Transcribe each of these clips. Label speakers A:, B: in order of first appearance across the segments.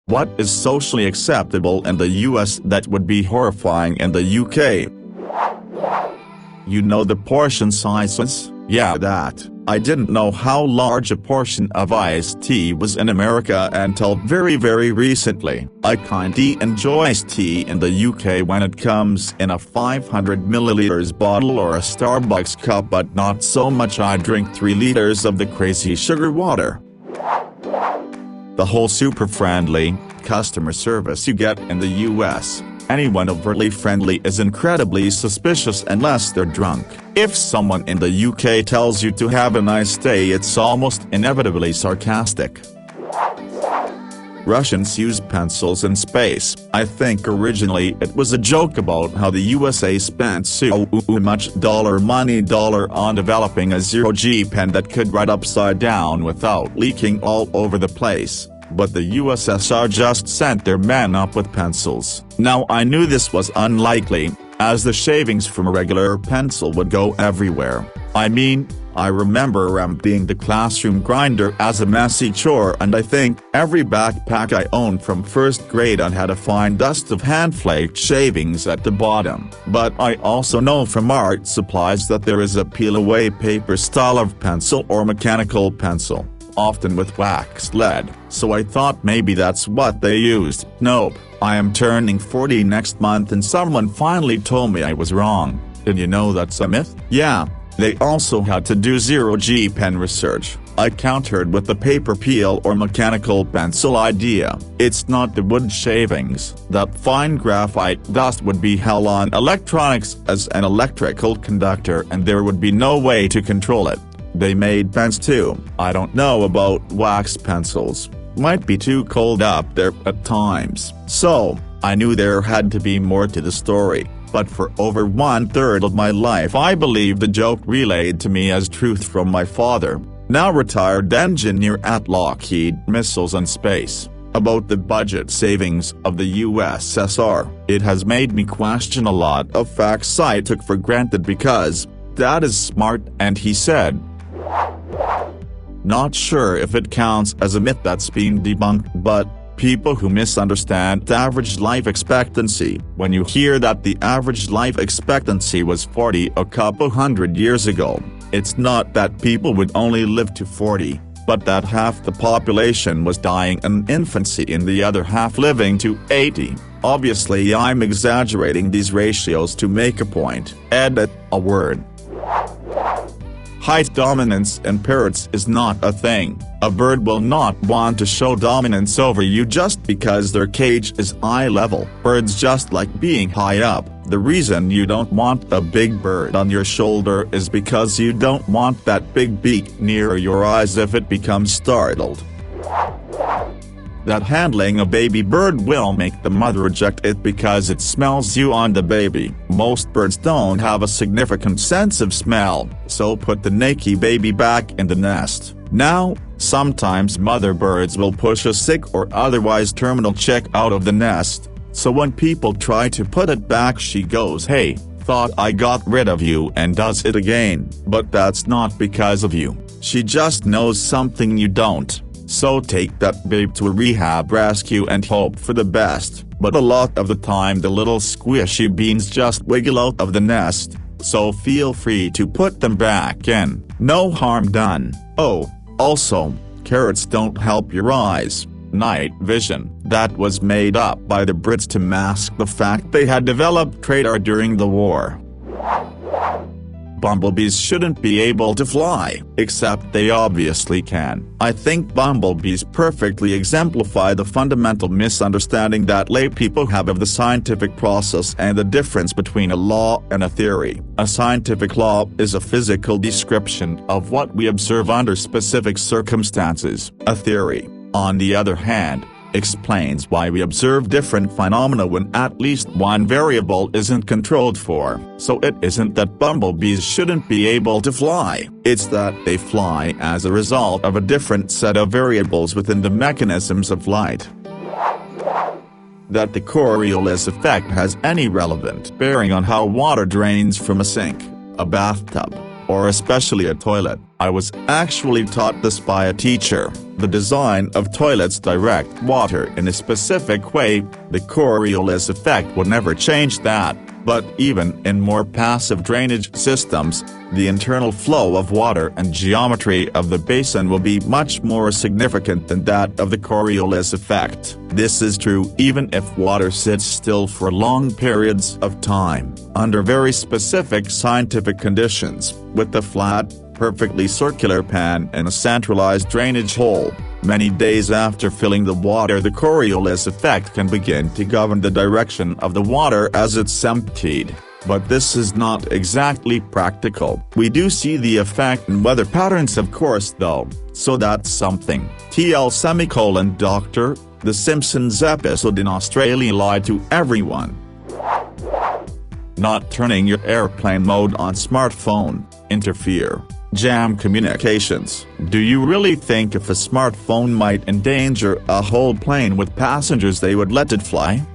A: What is socially acceptable in the US that would be horrifying in the UK? You know the portion sizes? Yeah, that. I didn't know how large a portion of iced tea was in America until very recently. I kinda enjoy iced tea in the UK when it comes in a 500 milliliters bottle or a Starbucks cup, but not so much. I drink 3 liters of the crazy sugar water. The whole super friendly customer service you get in the US. Anyone overtly friendly is incredibly suspicious unless they're drunk. If someone in the UK tells you to have a nice day, it's almost inevitably sarcastic. Russians use pencils in space. I think originally it was a joke about how the USA spent so much money on developing a zero-G pen that could write upside down without leaking all over the place. But the USSR just sent their men up with pencils. Now I knew this was unlikely, as the shavings from a regular pencil would go everywhere. I mean, I remember emptying the classroom grinder as a messy chore, and I think every backpack I owned from first grade on had a fine dust of hand-flaked shavings at the bottom. But I also know from art supplies that there is a peel-away paper style of pencil or mechanical pencil, often with waxed lead, so I thought maybe that's what they used. Nope, I am turning 40 next month and someone finally told me I was wrong. Did you know that's a myth? Yeah, they also had to do zero-G pen research. I countered with the paper peel or mechanical pencil idea. It's not the wood shavings. That fine graphite dust would be hell on electronics as an electrical conductor, and there would be no way to control it. They made pens too. I don't know about wax pencils. Might be too cold up there at times. So, I knew there had to be more to the story, but for over 1/3 of my life I believed the joke relayed to me as truth from my father, now retired engineer at Lockheed Missiles and Space, about the budget savings of the USSR. It has made me question a lot of facts I took for granted because Dad is smart and he said. Not sure if it counts as a myth that's been debunked, but people who misunderstand average life expectancy. When you hear that the average life expectancy was 40 a couple hundred years ago, it's not that people would only live to 40, but that half the population was dying in infancy and the other half living to 80. Obviously I'm exaggerating these ratios to make a point. Edit a word. Height dominance in parrots is not a thing. A bird will not want to show dominance over you just because their cage is eye level. Birds just like being high up. The reason you don't want a big bird on your shoulder is because you don't want that big beak near your eyes if it becomes startled. That handling a baby bird will make the mother reject it because it smells you on the baby. Most birds don't have a significant sense of smell, so put the naked baby back in the nest. Now, sometimes mother birds will push a sick or otherwise terminal chick out of the nest, so when people try to put it back she goes, "Hey, thought I got rid of you," and does it again. But that's not because of you. She just knows something you don't. So take that babe to a rehab rescue and hope for the best, but a lot of the time the little squishy beans just wiggle out of the nest, so feel free to put them back in. No harm done. Oh, also, carrots don't help your eyes. Night vision. That was made up by the Brits to mask the fact they had developed radar during the war. Bumblebees shouldn't be able to fly, except they obviously can. I think bumblebees perfectly exemplify the fundamental misunderstanding that lay people have of the scientific process and the difference between a law and a theory. A scientific law is a physical description of what we observe under specific circumstances. A theory, on the other hand, explains why we observe different phenomena when at least one variable isn't controlled for. So it isn't that bumblebees shouldn't be able to fly, it's that they fly as a result of a different set of variables within the mechanisms of flight. That the Coriolis effect has any relevant bearing on how water drains from a sink, a bathtub, or especially a toilet. I was actually taught this by a teacher. The design of toilets direct water in a specific way. The Coriolis effect would never change that, but even in more passive drainage systems, the internal flow of water and geometry of the basin will be much more significant than that of the Coriolis effect. This is true even if water sits still for long periods of time, under very specific scientific conditions, with a flat, perfectly circular pan and a centralized drainage hole. Many days after filling the water, the Coriolis effect can begin to govern the direction of the water as it's emptied. But this is not exactly practical. We do see the effect in weather patterns of course though, so that's something. Dr. The Simpsons episode in Australia lied to everyone. Not turning your airplane mode on smartphone, interfere. Jam communications. Do you really think if a smartphone might endanger a whole plane with passengers they would let it fly?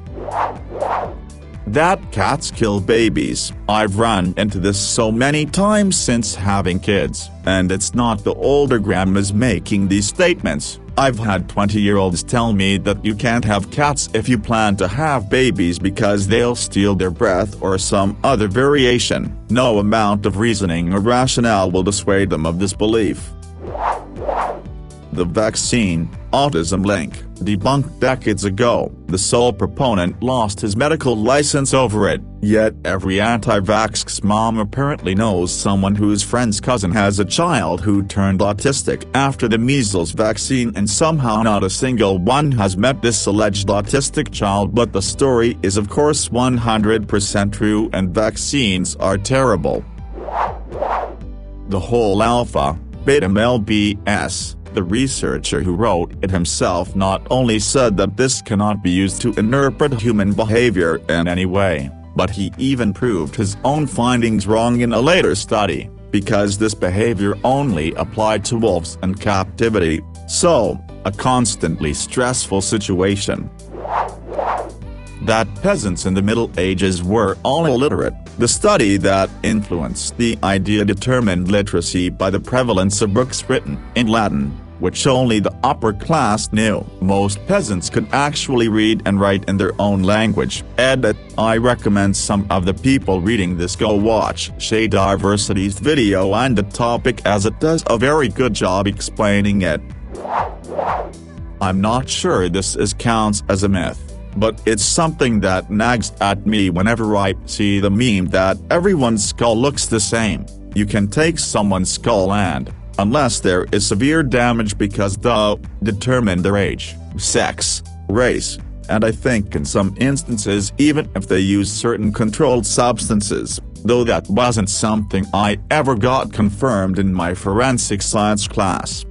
A: That cats kill babies. I've run into this so many times since having kids, and it's not the older grandmas making these statements. I've had 20-year-olds tell me that you can't have cats if you plan to have babies because they'll steal their breath or some other variation. No amount of reasoning or rationale will dissuade them of this belief. The vaccine, autism link, debunked decades ago. The sole proponent lost his medical license over it, yet every anti-vax mom apparently knows someone whose friend's cousin has a child who turned autistic after the measles vaccine, and somehow not a single one has met this alleged autistic child. But the story is of course 100% true, and vaccines are terrible. The whole alpha, beta male BS. The researcher who wrote it himself not only said that this cannot be used to interpret human behavior in any way, but he even proved his own findings wrong in a later study, because this behavior only applied to wolves in captivity, so, a constantly stressful situation. That peasants in the Middle Ages were all illiterate. The study that influenced the idea determined literacy by the prevalence of books written in Latin, which only the upper class knew. Most peasants could actually read and write in their own language. Edit. I recommend some of the people reading this go watch Shay Diversity's video on the topic, as it does a very good job explaining it. I'm not sure this counts as a myth, but it's something that nags at me whenever I see the meme that everyone's skull looks the same. You can take someone's skull and, unless there is severe damage because determine their age, sex, race, and I think in some instances even if they use certain controlled substances, though that wasn't something I ever got confirmed in my forensic science class.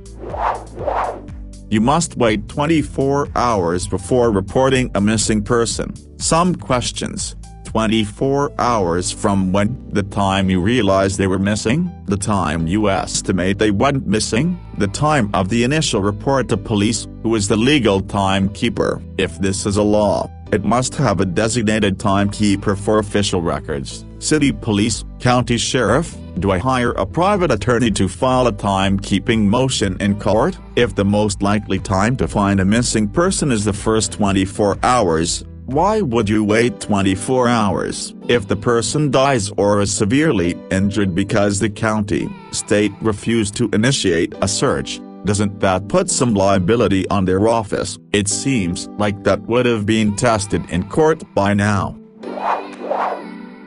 A: You must wait 24 hours before reporting a missing person. Some questions. 24 hours from when? The time you realize they were missing? The time you estimate they went missing? The time of the initial report to police? Who is the legal timekeeper? If this is a law, it must have a designated timekeeper for official records. City police, county sheriff? Do I hire a private attorney to file a timekeeping motion in court? If the most likely time to find a missing person is the first 24 hours, why would you wait 24 hours? If the person dies or is severely injured because the county, state refused to initiate a search, doesn't that put some liability on their office? It seems like that would have been tested in court by now.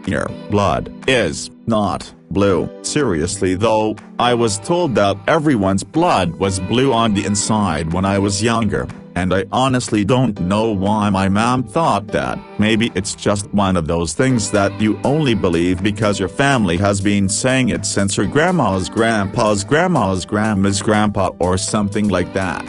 A: Your blood is not blue. Seriously though, I was told that everyone's blood was blue on the inside when I was younger, and I honestly don't know why my mom thought that. Maybe it's just one of those things that you only believe because your family has been saying it since your grandma's grandpa's grandma's grandma's grandpa or something like that.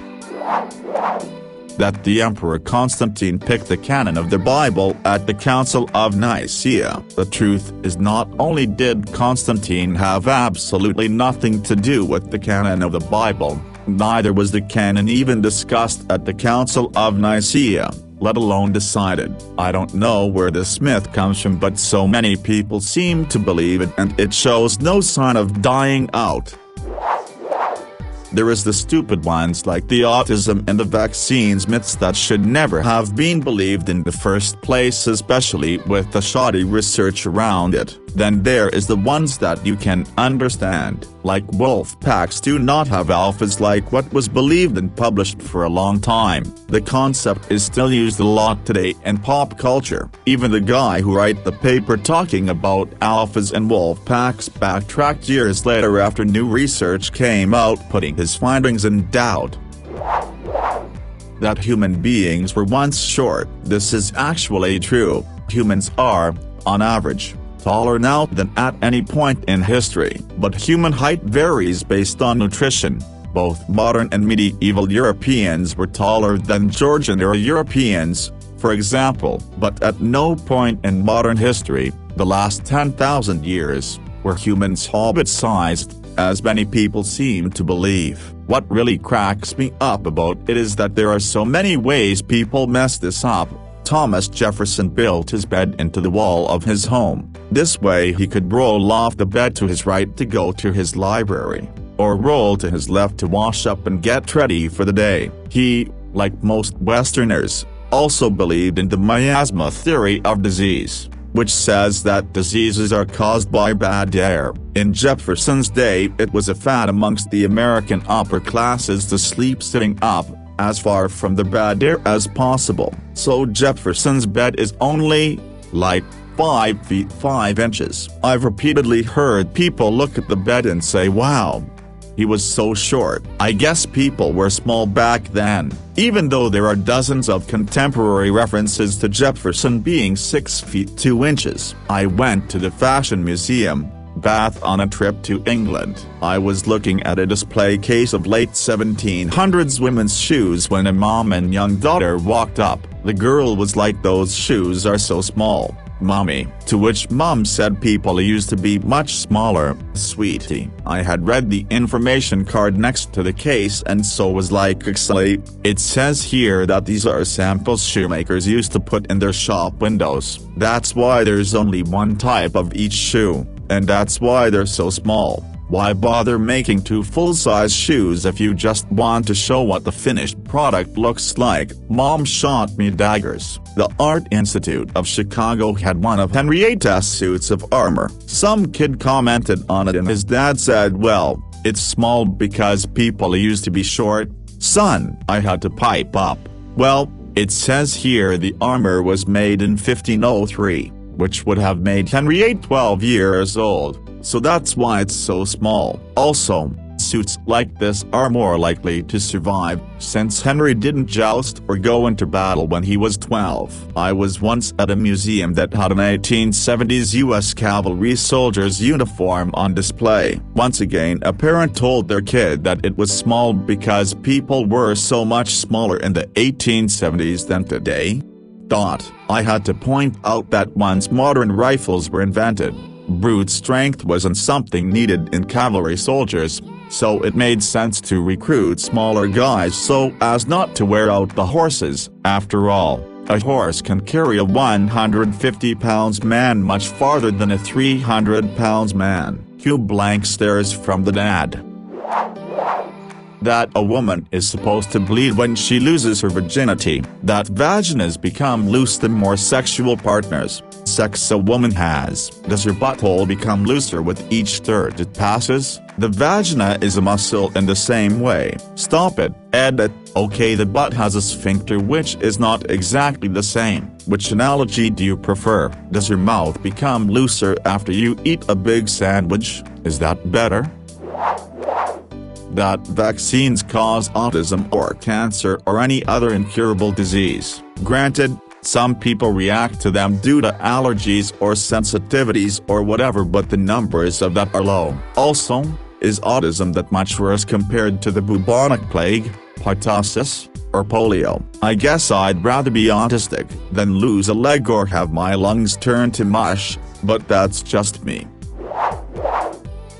A: That the Emperor Constantine picked the canon of the Bible at the Council of Nicaea. The truth is, not only did Constantine have absolutely nothing to do with the canon of the Bible, neither was the canon even discussed at the Council of Nicaea. let alone decided. I don't know where this myth comes from, but so many people seem to believe it, and it shows no sign of dying out. There is the stupid ones like the autism and the vaccines myths that should never have been believed in the first place, especially with the shoddy research around it. Then there is the ones that you can understand, like wolf packs do not have alphas, like what was believed and published for a long time. The concept is still used a lot today in pop culture. Even the guy who wrote the paper talking about alphas and wolf packs backtracked years later after new research came out, putting his findings in doubt. That human beings were once short. This is actually true. Humans are, on average, taller now than at any point in history, but human height varies based on nutrition. Both modern and medieval Europeans were taller than Georgian-era Europeans, for example, but at no point in modern history, the last 10,000 years, were humans hobbit-sized, as many people seem to believe. What really cracks me up about it is that there are so many ways people mess this up. Thomas Jefferson built his bed into the wall of his home. This way he could roll off the bed to his right to go to his library, or roll to his left to wash up and get ready for the day. He, like most Westerners, also believed in the miasma theory of disease, which says that diseases are caused by bad air. In Jefferson's day, it was a fad amongst the American upper classes to sleep sitting up, as far from the bad air as possible. So Jefferson's bed is only, like, 5 feet 5 inches. I've repeatedly heard people look at the bed and say, wow, he was so short. I guess people were small back then, even though there are dozens of contemporary references to Jefferson being 6 feet 2 inches. I went to the Fashion Museum, Bath on a trip to England. I was looking at a display case of late 1700s women's shoes when a mom and young daughter walked up. The girl was like, "Those shoes are so small, Mommy," to which Mom said, "People used to be much smaller, sweetie." I had read the information card next to the case and so was like, "Actually, it says here that these are samples shoemakers used to put in their shop windows. That's why there's only one type of each shoe, and that's why they're so small. Why bother making 2 full-size shoes if you just want to show what the finished product looks like?" Mom shot me daggers. The Art Institute of Chicago had one of Henrietta's suits of armor. Some kid commented on it and his dad said, "Well, it's small because people used to be short, son." I had to pipe up, "Well, it says here the armor was made in 1503, which would have made Henrietta 12 years old. So that's why it's so small. Also, suits like this are more likely to survive, since Henry didn't joust or go into battle when he was 12. I was once at a museum that had an 1870s U.S. cavalry soldier's uniform on display. Once again, a parent told their kid that it was small because people were so much smaller in the 1870s than today. I had to point out that once modern rifles were invented, brute strength wasn't something needed in cavalry soldiers, so it made sense to recruit smaller guys so as not to wear out the horses. After all, a horse can carry a 150-pound man much farther than a 300-pound man. Q blank stares from the dad. That a woman is supposed to bleed when she loses her virginity. That vaginas become loose the more sexual partners, sex a woman has. Does her butthole become looser with each third it passes? The vagina is a muscle in the same way. Stop it, edit. Okay, the butt has a sphincter which is not exactly the same. Which analogy do you prefer? Does your mouth become looser after you eat a big sandwich? Is that better? That vaccines cause autism or cancer or any other incurable disease. Granted, some people react to them due to allergies or sensitivities or whatever, but the numbers of that are low. Also, is autism that much worse compared to the bubonic plague, pertussis, or polio? I guess I'd rather be autistic than lose a leg or have my lungs turn to mush, but that's just me.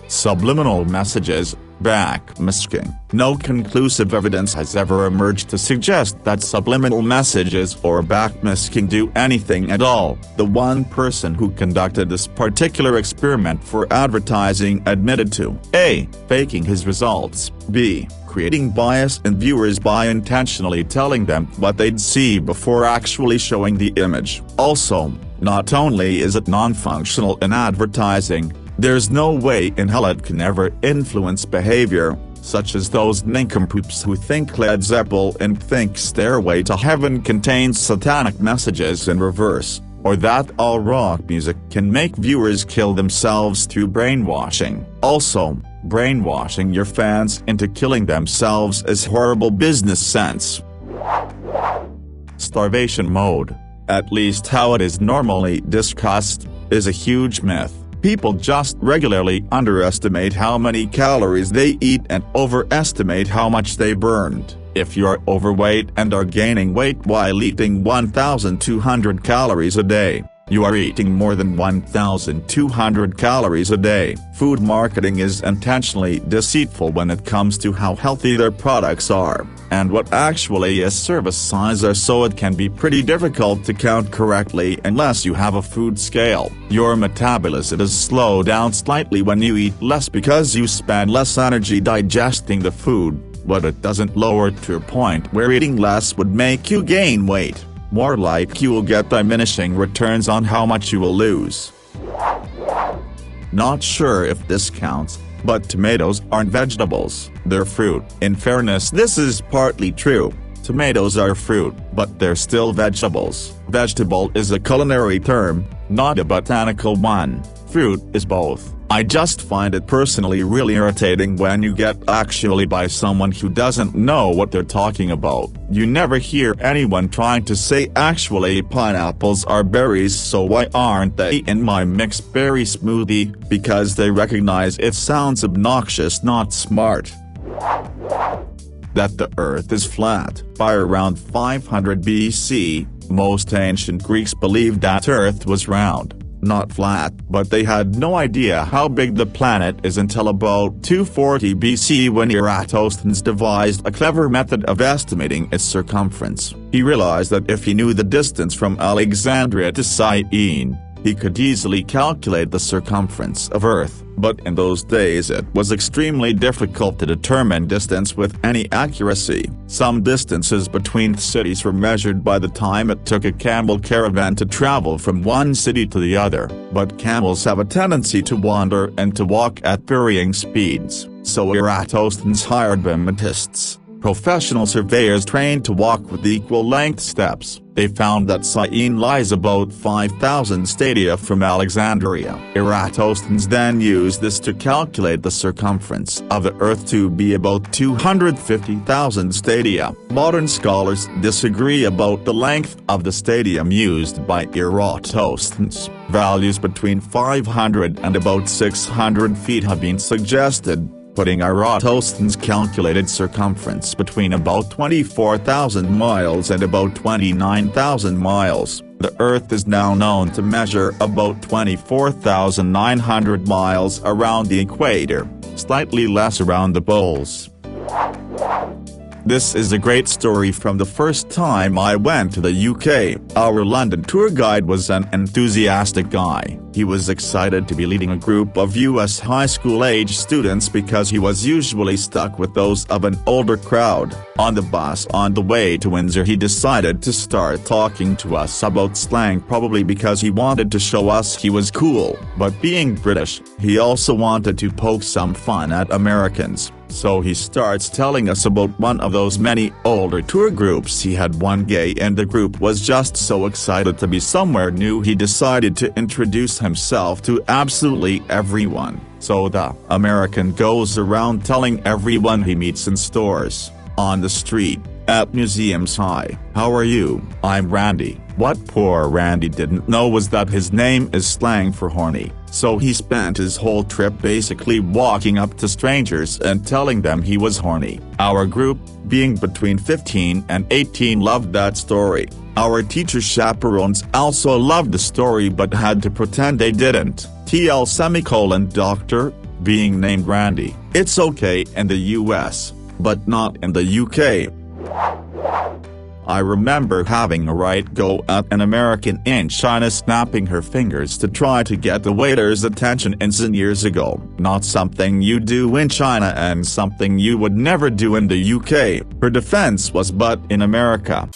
A: Subliminal messages, backmasking. No conclusive evidence has ever emerged to suggest that subliminal messages or backmasking do anything at all. The one person who conducted this particular experiment for advertising admitted to A. Faking his results, B. Creating bias in viewers by intentionally telling them what they'd see before actually showing the image. Also, not only is it non-functional in advertising, there's no way in hell it can ever influence behavior, such as those nincompoops who think Led Zeppelin and think Stairway to Heaven contains satanic messages in reverse, or that all rock music can make viewers kill themselves through brainwashing. Also, brainwashing your fans into killing themselves is horrible business sense. Starvation mode, at least how it is normally discussed, is a huge myth. People just regularly underestimate how many calories they eat and overestimate how much they burned. If you're overweight and are gaining weight while eating 1,200 calories a day, you are eating more than 1,200 calories a day. Food marketing is intentionally deceitful when it comes to how healthy their products are, and what actually is service size are, so it can be pretty difficult to count correctly unless you have a food scale. Your metabolism does slow down slightly when you eat less because you spend less energy digesting the food, but it doesn't lower to a point where eating less would make you gain weight. More like you will get diminishing returns on how much you will lose. Not sure if this counts, but tomatoes aren't vegetables, they're fruit. In fairness, this is partly true. Tomatoes are fruit, but they're still vegetables. Vegetable is a culinary term, not a botanical one. Fruit is both. I just find it personally really irritating when you get actually by someone who doesn't know what they're talking about. You never hear anyone trying to say actually pineapples are berries, so why aren't they in my mixed berry smoothie? Because they recognize it sounds obnoxious, not smart. That the Earth is flat. By around 500 BC, most ancient Greeks believed that Earth was round, not flat, but they had no idea how big the planet is until about 240 BC when Eratosthenes devised a clever method of estimating its circumference. He realized that if he knew the distance from Alexandria to Syene, he could easily calculate the circumference of Earth, but in those days it was extremely difficult to determine distance with any accuracy. Some distances between cities were measured by the time it took a camel caravan to travel from one city to the other, but camels have a tendency to wander and to walk at varying speeds, so Eratosthenes hired bimetrists, professional surveyors trained to walk with equal-length steps. They found that Syene lies about 5,000 stadia from Alexandria. Eratosthenes then used this to calculate the circumference of the Earth to be about 250,000 stadia. Modern scholars disagree about the length of the stadium used by Eratosthenes. Values between 500 and about 600 feet have been suggested, putting Eratosthenes' calculated circumference between about 24,000 miles and about 29,000 miles. The Earth is now known to measure about 24,900 miles around the equator, slightly less around the poles. This is a great story from the first time I went to the UK. Our London tour guide was an enthusiastic guy. He was excited to be leading a group of US high school-age students because he was usually stuck with those of an older crowd. On the bus on the way to Windsor, he decided to start talking to us about slang, probably because he wanted to show us he was cool. But being British, he also wanted to poke some fun at Americans. So he starts telling us about one of those many older tour groups he had. One gay and the group was just so excited to be somewhere new he decided to introduce himself to absolutely everyone. So the American goes around telling everyone he meets in stores, on the street, at museums. "Hi, how are you? I'm Randy." What poor Randy didn't know was that his name is slang for horny. So he spent his whole trip basically walking up to strangers and telling them he was horny. Our group, being between 15 and 18, loved that story. Our teacher chaperones also loved the story but had to pretend they didn't. TL Dr. being named Randy. It's okay in the US, but not in the UK. I remember having a right go at an American in China snapping her fingers to try to get the waiter's attention years ago. Not something you do in China and something you would never do in the UK. Her defense was, but in America.